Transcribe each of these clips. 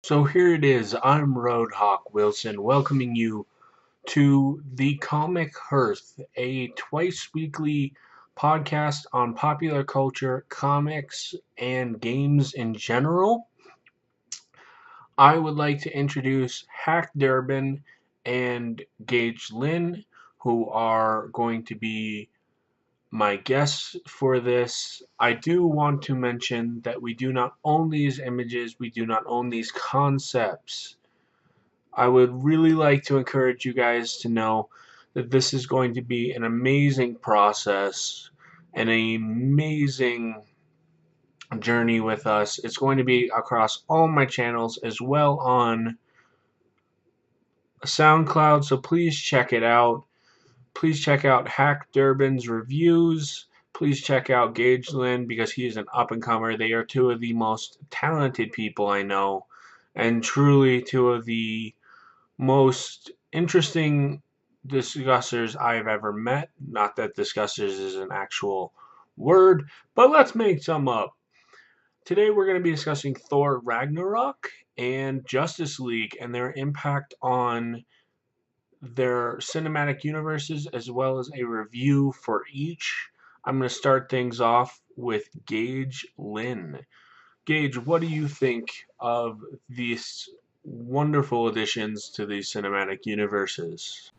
So here it is. I'm Rhodehawk Wilson, welcoming you to the Comic Herth, a twice weekly podcast on popular culture, comics, and games in general. I would like to introduce HAKDurbin and GMLynn, who are going to be my guests for this. I do want to mention that we do not own these images, we do not own these concepts. I would really like to encourage you guys to know that this is going to be an amazing process and an amazing journey with us. It's going to be across all my channels as well on SoundCloud, so please check it out. Please check out Hack Durbin's reviews. Please check out GMLynn because he is an up and comer. They are two of the most talented people I know, and truly two of the most interesting discussers I've ever met. Not that discussers is an actual word, but let's make some up. Today we're going to be discussing Thor Ragnarok and Justice League and their impact on their cinematic universes, as well as a review for each. I'm going to start things off with GMLynn. Gage, what do you think of these wonderful additions to the cinematic universes?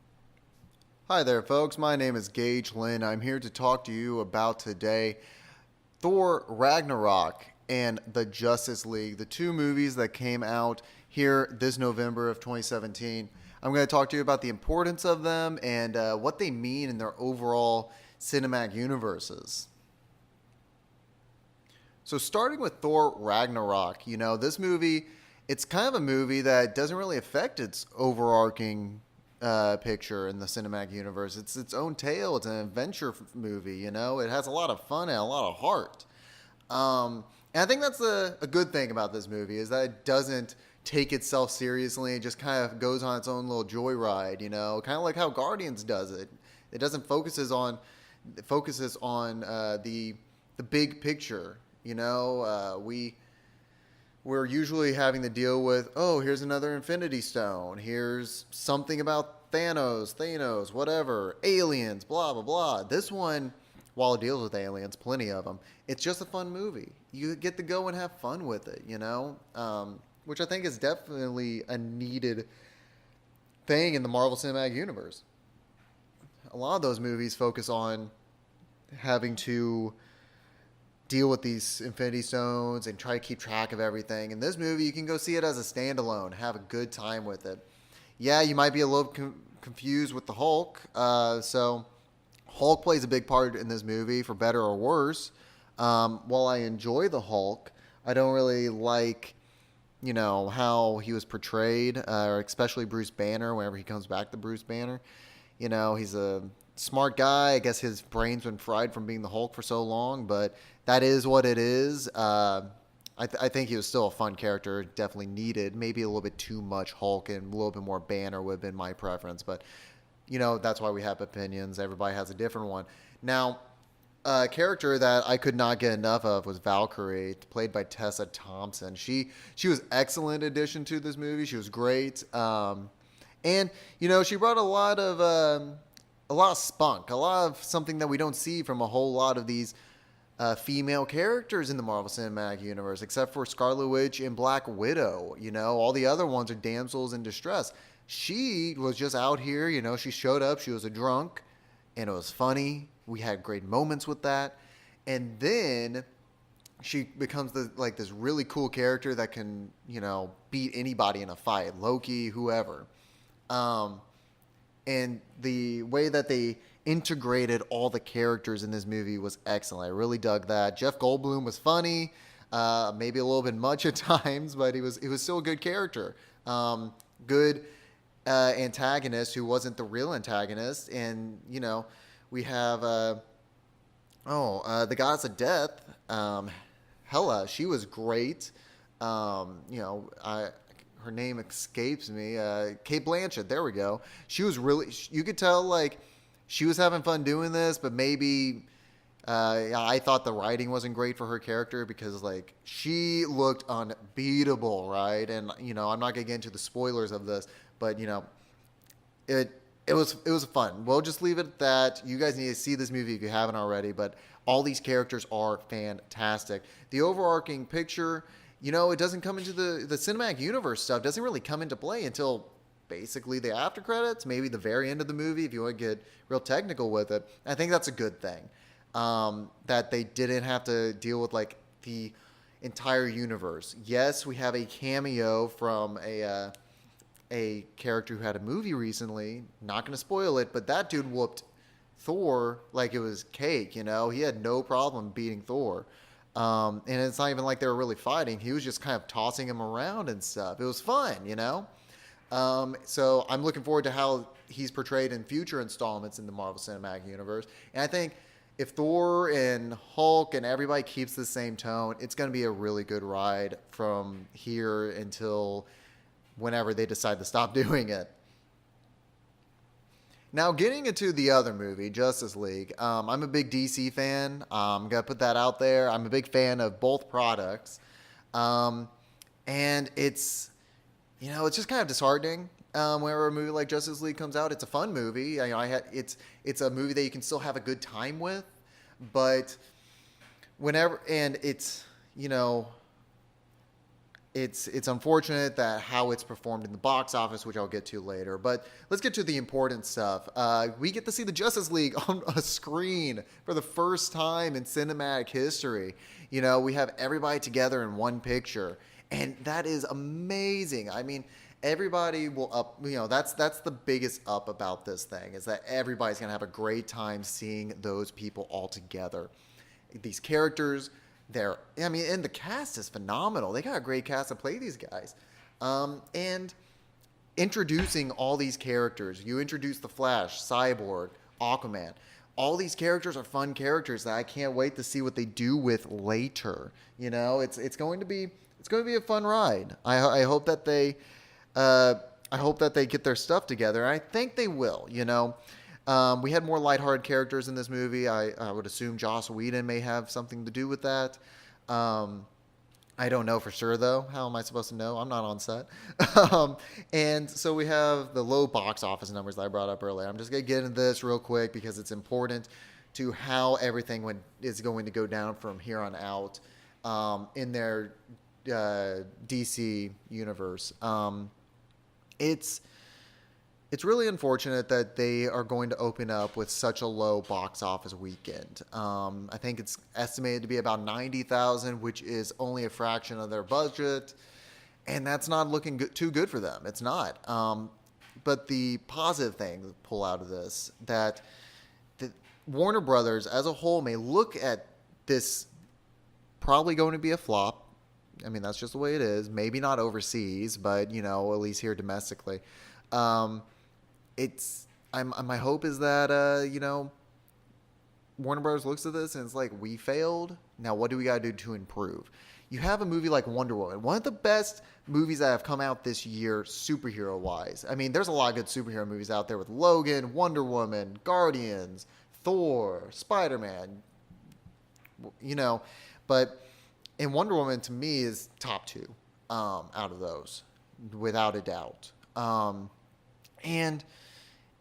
Hi there, folks. My name is GMLynn. I'm here to talk to you about today Thor Ragnarok and the Justice League, the two movies that came out here this November of 2017. I'm going to talk to you about the importance of them and what they mean in their overall cinematic universes. So, starting with Thor Ragnarok, this movie, it's kind of a movie that doesn't really affect its overarching picture in the cinematic universe. It's its own tale. It's an adventure movie. It has a lot of fun and a lot of heart. And I think that's a good thing about this movie is that it doesn't take itself seriously. It just kind of goes on its own little joyride. Kind of like how Guardians does it. It doesn't focuses on the big picture. We're usually having to deal with, oh, here's another Infinity Stone. Here's something about Thanos, whatever, aliens, blah, blah, blah. This one, while it deals with aliens, plenty of them, it's just a fun movie. You get to go and have fun with it, which I think is definitely a needed thing in the Marvel Cinematic Universe. A lot of those movies focus on having to deal with these Infinity Stones and try to keep track of everything. In this movie, you can go see it as a standalone, have a good time with it. Yeah, you might be a little confused with the Hulk. So, Hulk plays a big part in this movie, for better or worse. While I enjoy the Hulk, I don't really like, how he was portrayed, or especially Bruce Banner, whenever he comes back to Bruce Banner. He's a smart guy. I guess his brain's been fried from being the Hulk for so long, but that is what it is. I think he was still a fun character, definitely needed. Maybe a little bit too much Hulk and a little bit more Banner would have been my preference, but that's why we have opinions. Everybody has a different one. Now, a character that I could not get enough of was Valkyrie, played by Tessa Thompson. She was excellent addition to this movie. She was great, and she brought a lot of spunk, a lot of something that we don't see from a whole lot of these female characters in the Marvel Cinematic Universe, except for Scarlet Witch and Black Widow. All the other ones are damsels in distress. She was just out here, she showed up, she was a drunk, and it was funny. We had great moments with that. And then she becomes this really cool character that can, beat anybody in a fight, Loki, whoever. And the way that they integrated all the characters in this movie was excellent. I really dug that. Jeff Goldblum was funny, maybe a little bit much at times, but he was still a good character. Good antagonist who wasn't the real antagonist, and we have the goddess of death, Hela. She was great. Her name escapes me. Kate Blanchett. There we go. She was really. You could tell she was having fun doing this, but maybe I thought the writing wasn't great for her character because like she looked unbeatable, right? And I'm not gonna get into the spoilers of this, but it was fun. We'll just leave it at that. You guys need to see this movie if you haven't already, but all these characters are fantastic. The overarching picture, it doesn't come into the cinematic universe stuff, doesn't really come into play until basically the after credits, maybe the very end of the movie if you want to get real technical with it. I think that's a good thing. That they didn't have to deal with like the entire universe. Yes, we have a cameo from a character who had a movie recently. Not going to spoil it, but that dude whooped Thor like it was cake. He had no problem beating Thor. And it's not even like they were really fighting. He was just kind of tossing him around and stuff. It was fun. So I'm looking forward to how he's portrayed in future installments in the Marvel Cinematic Universe. And I think if Thor and Hulk and everybody keeps the same tone, it's going to be a really good ride from here until whenever they decide to stop doing it. Now, getting into the other movie, Justice League, I'm a big DC fan. I'm going to put that out there. I'm a big fan of both products. And it's just kind of disheartening whenever a movie like Justice League comes out. It's a fun movie. It's a movie that you can still have a good time with, but it's unfortunate that how it's performed in the box office, which I'll get to later. But let's get to the important stuff. We get to see the Justice League on a screen for the first time in cinematic history. We have everybody together in one picture. And that is amazing. I mean, everybody will up. That's the biggest up about this thing is that everybody's gonna have a great time seeing those people all together. These characters, and the cast is phenomenal. They got a great cast to play these guys, and introducing all these characters. You introduce the Flash, Cyborg, Aquaman. All these characters are fun characters that I can't wait to see what they do with later. It's going to be a fun ride. I hope that they get their stuff together. And I think they will. We had more lighthearted characters in this movie. I would assume Joss Whedon may have something to do with that. I don't know for sure though. How am I supposed to know? I'm not on set. And so we have the low box office numbers that I brought up earlier. I'm just gonna get into this real quick because it's important to how everything is going to go down from here on out in their DC universe. It's really unfortunate that they are going to open up with such a low box office weekend. I think it's estimated to be about 90,000, which is only a fraction of their budget, and that's not looking too good for them. It's not. But the positive thing to pull out of this, that the Warner Brothers as a whole may look at this probably going to be a flop. I mean, that's just the way it is. Maybe not overseas, but at least here domestically. My hope is that Warner Brothers looks at this and it's like, we failed. Now what do we got to do to improve? You have a movie like Wonder Woman, one of the best movies that have come out this year, superhero wise. I mean, there's a lot of good superhero movies out there with Logan, Wonder Woman, Guardians, Thor, Spider-Man. But. And Wonder Woman, to me, is top two out of those, without a doubt. And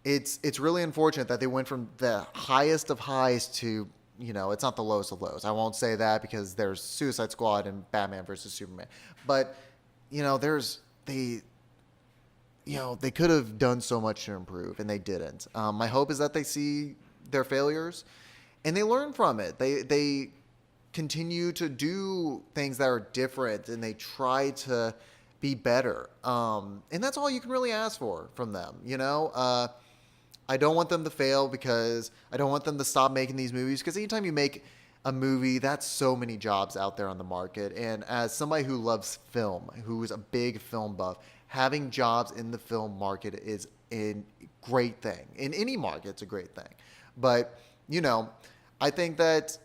it's really unfortunate that they went from the highest of highs to, it's not the lowest of lows. I won't say that because there's Suicide Squad and Batman versus Superman. But, they could have done so much to improve, and they didn't. My hope is that they see their failures and they learn from it. They continue to do things that are different and they try to be better. And that's all you can really ask for from them. I don't want them to fail because I don't want them to stop making these movies, because anytime you make a movie, that's so many jobs out there on the market. And as somebody who loves film, who is a big film buff, having jobs in the film market is a great thing. In any market, it's a great thing. But, I think that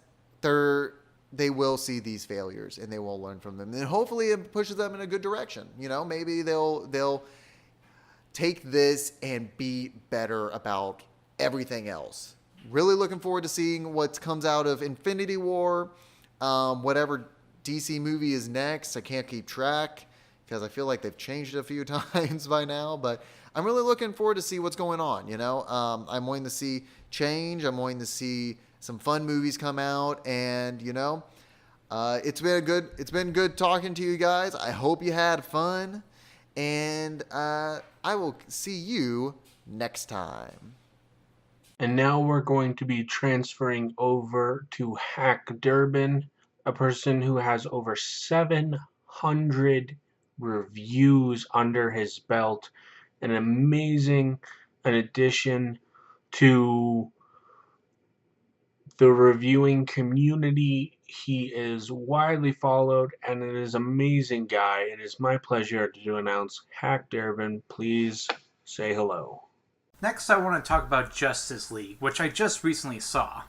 they will see these failures and they will learn from them, and hopefully it pushes them in a good direction. Maybe they'll take this and be better about everything else. Really looking forward to seeing what comes out of Infinity War. Whatever DC movie is next, I can't keep track because I feel like they've changed it a few times by now. But I'm really looking forward to see what's going on. I'm wanting to see change. I'm wanting to see some fun movies come out, and it's been good talking to you guys. I hope you had fun, and I will see you next time. And now we're going to be transferring over to HAKDurbin, a person who has over 700 reviews under his belt. An amazing addition to the reviewing community. He is widely followed and it is an amazing guy. It is my pleasure to announce HAKDurbin. Please say hello. Next, I want to talk about Justice League, which I just recently saw.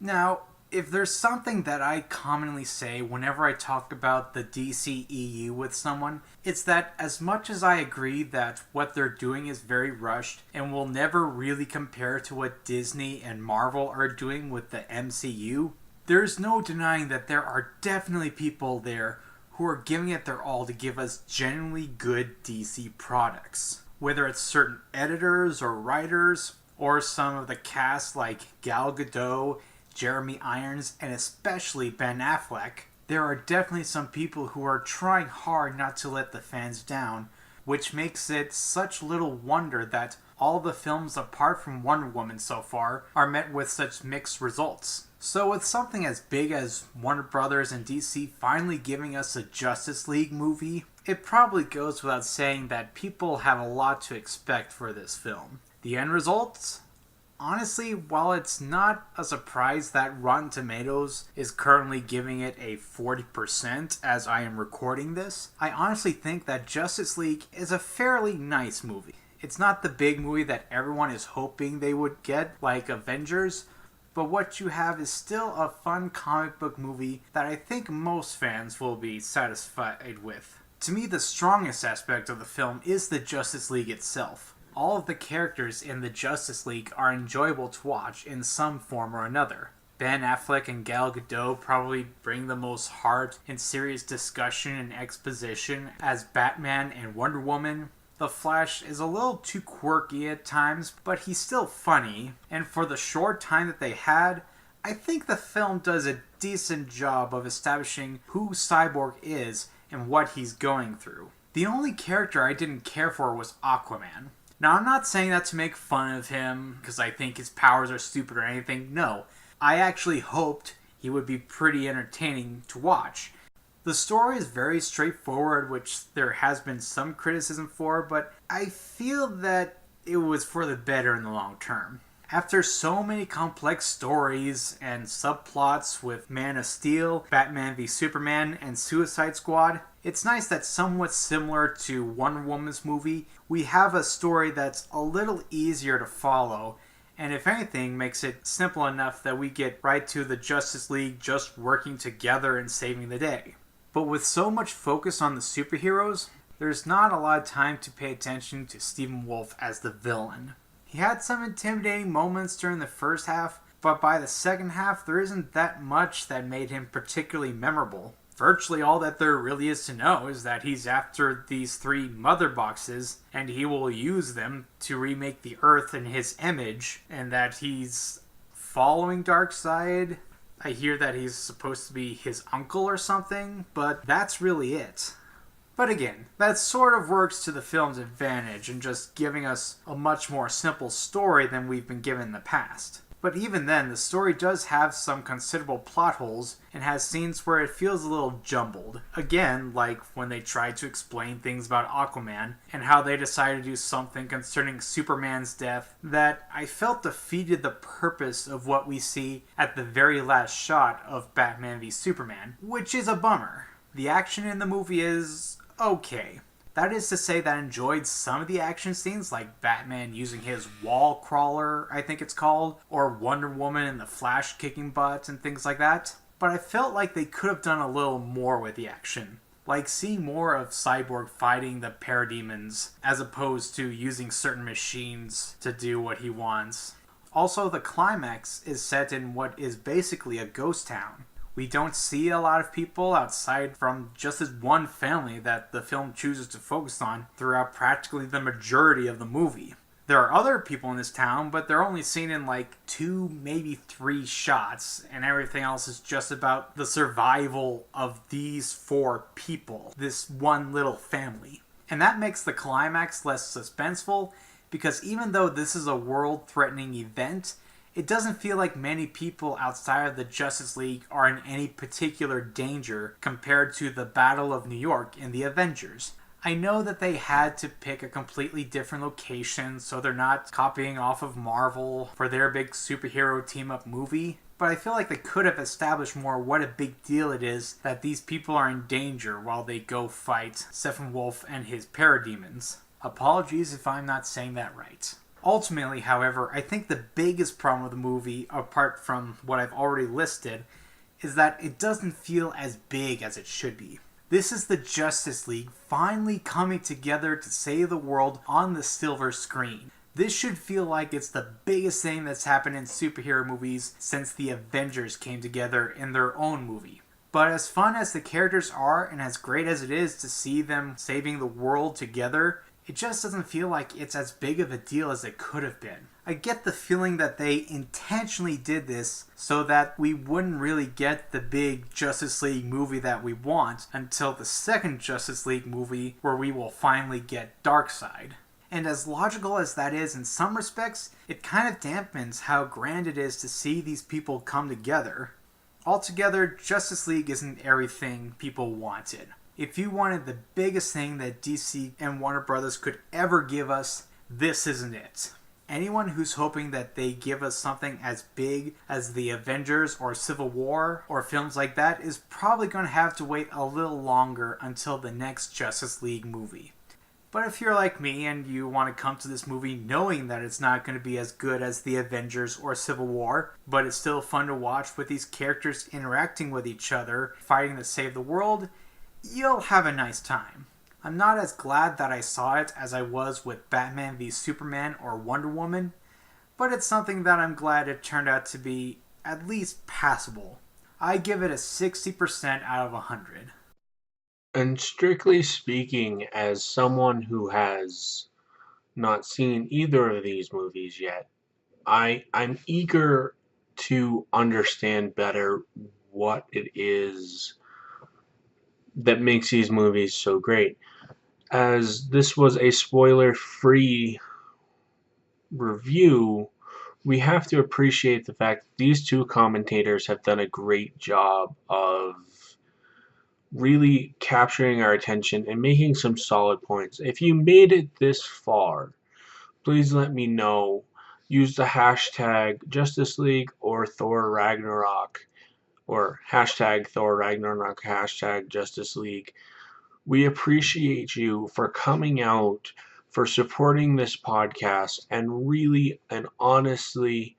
Now, if there's something that I commonly say whenever I talk about the DCEU with someone, it's that as much as I agree that what they're doing is very rushed and will never really compare to what Disney and Marvel are doing with the MCU, there's no denying that there are definitely people there who are giving it their all to give us genuinely good DC products. Whether it's certain editors or writers, or some of the cast like Gal Gadot, Jeremy Irons, and especially Ben Affleck, there are definitely some people who are trying hard not to let the fans down, which makes it such little wonder that all the films apart from Wonder Woman so far are met with such mixed results. So with something as big as Warner Brothers and DC finally giving us a Justice League movie, it probably goes without saying that people have a lot to expect for this film. The end results? Honestly, while it's not a surprise that Rotten Tomatoes is currently giving it a 40% as I am recording this, I honestly think that Justice League is a fairly nice movie. It's not the big movie that everyone is hoping they would get, like Avengers, but what you have is still a fun comic book movie that I think most fans will be satisfied with. To me, the strongest aspect of the film is the Justice League itself. All of the characters in the Justice League are enjoyable to watch in some form or another. Ben Affleck and Gal Gadot probably bring the most heart and serious discussion and exposition as Batman and Wonder Woman. The Flash is a little too quirky at times, but he's still funny, and for the short time that they had, I think the film does a decent job of establishing who Cyborg is and what he's going through. The only character I didn't care for was Aquaman. Now, I'm not saying that to make fun of him, because I think his powers are stupid or anything. No, I actually hoped he would be pretty entertaining to watch. The story is very straightforward, which there has been some criticism for, but I feel that it was for the better in the long term. After so many complex stories and subplots with Man of Steel, Batman v Superman, and Suicide Squad, it's nice that somewhat similar to Wonder Woman's movie, we have a story that's a little easier to follow, and if anything, makes it simple enough that we get right to the Justice League just working together and saving the day. But with so much focus on the superheroes, there's not a lot of time to pay attention to Steppenwolf as the villain. He had some intimidating moments during the first half, but by the second half there isn't that much that made him particularly memorable. Virtually all that there really is to know is that he's after these 3 mother boxes, and he will use them to remake the Earth in his image, and that he's following Darkseid. I hear that he's supposed to be his uncle or something, but that's really it. But again, that sort of works to the film's advantage in just giving us a much more simple story than we've been given in the past. But even then, the story does have some considerable plot holes and has scenes where it feels a little jumbled. Again, like when they tried to explain things about Aquaman and how they decided to do something concerning Superman's death that I felt defeated the purpose of what we see at the very last shot of Batman v Superman, which is a bummer. The action in the movie is okay. That is to say that I enjoyed some of the action scenes, like Batman using his wall crawler, I think it's called, or Wonder Woman and the Flash kicking butt and things like that. But I felt like they could have done a little more with the action. Like seeing more of Cyborg fighting the parademons, as opposed to using certain machines to do what he wants. Also, the climax is set in what is basically a ghost town. We don't see a lot of people outside from just this one family that the film chooses to focus on throughout practically the majority of the movie. There are other people in this town, but they're only seen in like 2, maybe 3 shots, and everything else is just about the survival of these 4 people, this one little family. And that makes the climax less suspenseful, because even though this is a world-threatening event, it doesn't feel like many people outside of the Justice League are in any particular danger compared to the Battle of New York in the Avengers. I know that they had to pick a completely different location so they're not copying off of Marvel for their big superhero team-up movie, but I feel like they could have established more what a big deal it is that these people are in danger while they go fight Steppenwolf and his parademons. Apologies if I'm not saying that right. Ultimately, however, I think the biggest problem with the movie, apart from what I've already listed, is that it doesn't feel as big as it should be. This is the Justice League finally coming together to save the world on the silver screen. This should feel like it's the biggest thing that's happened in superhero movies since the Avengers came together in their own movie. But as fun as the characters are, and as great as it is to see them saving the world together, it just doesn't feel like it's as big of a deal as it could have been. I get the feeling that they intentionally did this so that we wouldn't really get the big Justice League movie that we want until the second Justice League movie, where we will finally get Darkseid. And as logical as that is in some respects, it kind of dampens how grand it is to see these people come together. Altogether, Justice League isn't everything people wanted. If you wanted the biggest thing that DC and Warner Brothers could ever give us, this isn't it. Anyone who's hoping that they give us something as big as the Avengers or Civil War or films like that is probably going to have to wait a little longer until the next Justice League movie. But if you're like me and you want to come to this movie knowing that it's not going to be as good as the Avengers or Civil War, but it's still fun to watch with these characters interacting with each other, fighting to save the world, you'll have a nice time. I'm not as glad that I saw it as I was with Batman v Superman or Wonder Woman, but it's something that I'm glad it turned out to be at least passable. I give it a 60% out of 100. And strictly speaking, as someone who has not seen either of these movies yet, I'm eager to understand better what it is that makes these movies so great. As this was a spoiler-free review, we have to appreciate the fact that these 2 commentators have done a great job of really capturing our attention and making some solid points. If you made it this far, please let me know. Use the hashtag Justice League or Thor Ragnarok, or hashtag Thor Ragnarok, hashtag Justice League. We appreciate you for coming out, for supporting this podcast, and really and honestly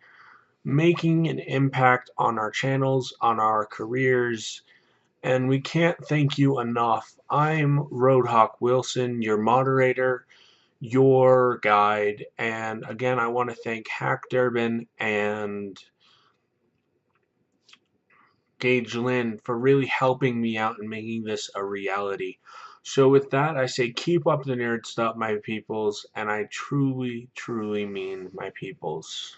making an impact on our channels, on our careers, and we can't thank you enough. I'm Rhodehawk Wilson, your moderator, your guide, and again, I want to thank HAKDurbin and GMLynn for really helping me out and making this a reality. So with that, I say keep up the nerd stuff, my peoples, and I truly, truly mean my peoples.